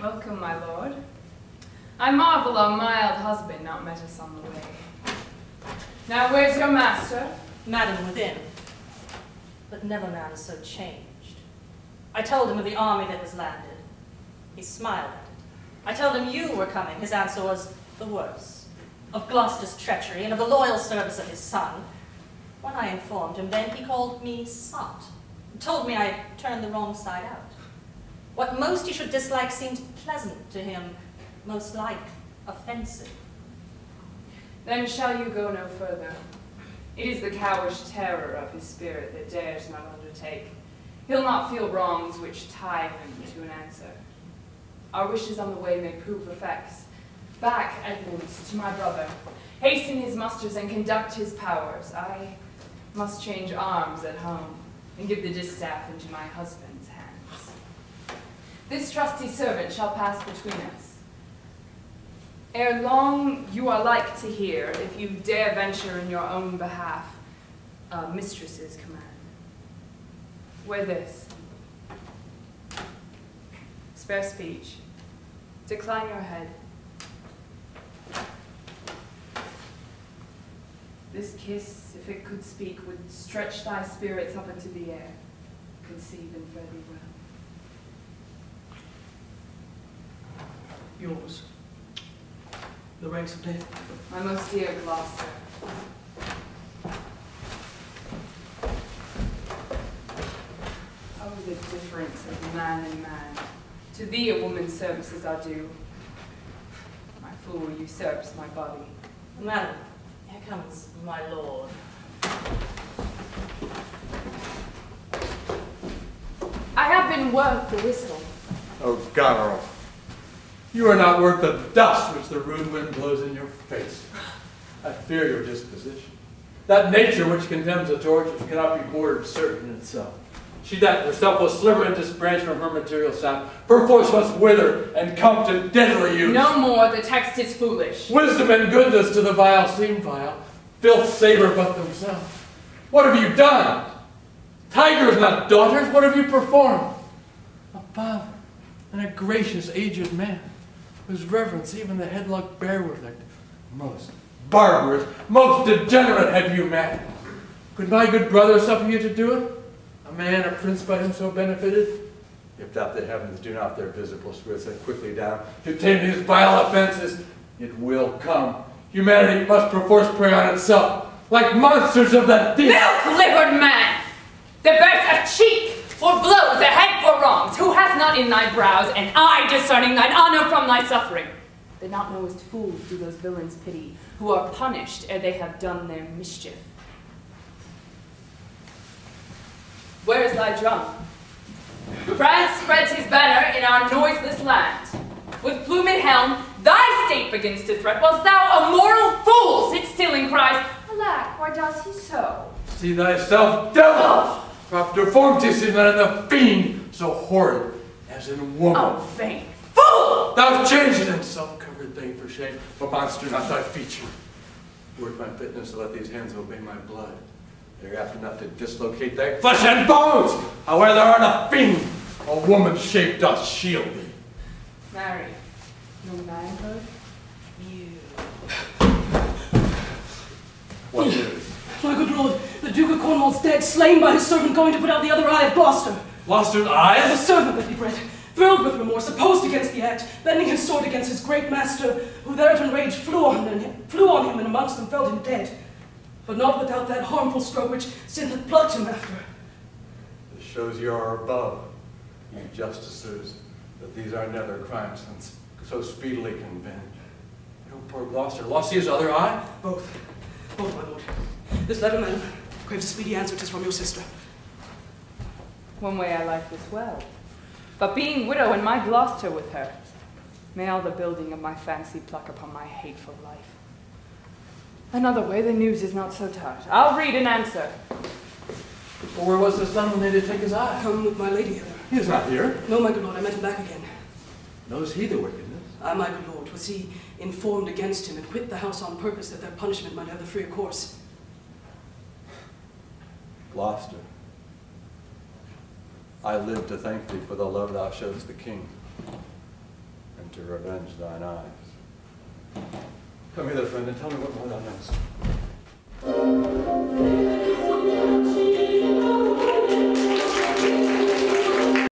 Welcome, my lord. I marvel our mild husband not met us on the way. Now, where's your master? Madam, within. But never man so changed. I told him of the army that was landed. He smiled at it. I told him you were coming. His answer was the worse. Of Gloucester's treachery and of the loyal service of his son. When I informed him then, he called me sot. Told me I turned the wrong side out. What most he should dislike seems pleasant to him, most like offensive. Then shall you go no further. It is the cowish terror of his spirit that dares not undertake. He'll not feel wrongs which tie him to an answer. Our wishes on the way may prove effects. Back, Edmund, to my brother. Hasten his musters and conduct his powers. I must change arms at home and give the distaff into my husband's hands. This trusty servant shall pass between us. Ere long you are like to hear, if you dare venture in your own behalf, a mistress's command. Wear this. Spare speech. Decline your head. This kiss, if it could speak, would stretch thy spirits up into the air, conceive and fare thee well. Yours. The ranks of death. My most dear Gloucester. Oh, the difference of man and man. To thee a woman's services are due. My fool usurps my body. Madam, here comes my lord. I have been worth the whistle. Oh, Goneril, you are not worth the dust which the rude wind blows in your face. I fear your disposition. That nature which condemns a torch which cannot be bordered certain in itself. She that herself will sliver and disbranch from her material sap, perforce must wither and come to deadly use. No more, the text is foolish. Wisdom and goodness to the vile seem vile, filth savor but themselves. What have you done? Tigers, not daughters, what have you performed? A father and a gracious aged man, whose reverence even the headlock bear would like. Most barbarous, most degenerate have you met. Could my good brother suffer you to do it? A man, a prince by him so benefited? If that the heavens do not their visible spirits set quickly down to tame these vile offenses, it will come. Humanity must perforce prey on itself, like monsters of the deep. Milk-livered man, that bears a cheek for blows, a head for wrongs, who has not in thy brows an eye discerning thine honor from thy suffering. That not knowest fools do those villains pity, who are punished ere they have done their mischief. Where is thy drum? France spreads his banner in our noiseless land. With plume and helm, thy state begins to threat, whilst thou, a mortal fool, sit still and cries, Alack, why does he so? See thyself, devil! Crop deformity seems not in the fiend so horrid as in woman. Oh, vain fool! Thou changest in self-covered thing for shame, but monster not thy feature. Were it my fitness to let these hands obey my blood, thereafter not to dislocate thy flesh and bones, however thou art a fiend, a woman's shape doth shield thee. Marry, no manhood? You. What news? My good lord, the Duke of Cornwall's dead, slain by his servant going to put out the other eye of Gloucester. Gloucester's The eyes? servant that he bred, thrilled with remorse, opposed against the act, bending his sword against his great master, who thereat enraged flew on him and amongst them felled him dead. But not without that harmful stroke which sin had plucked him after. This shows you are above, you justicers, that these are nether crimes so speedily convenged. Oh, poor Gloucester, lost his other eye? Both, my lord. This letter, madam, craves a speedy answer. 'Tis from your sister. One way I like this well. But being widow and my Gloucester with her, may all the building of my fancy pluck upon my hateful life. Another way, the news is not so tart. I'll read an answer. Well, where was the son when they did take his eye? Come with my lady hither. He is not here. No, my good lord, I met him back again. Knows he the wickedness? Ah, my good lord, was he informed against him and quit the house on purpose that their punishment might have the freer course? Gloucester, I live to thank thee for the love thou showest the king. to revenge thine eyes. Come hither, friend, and tell me what more thou knowest.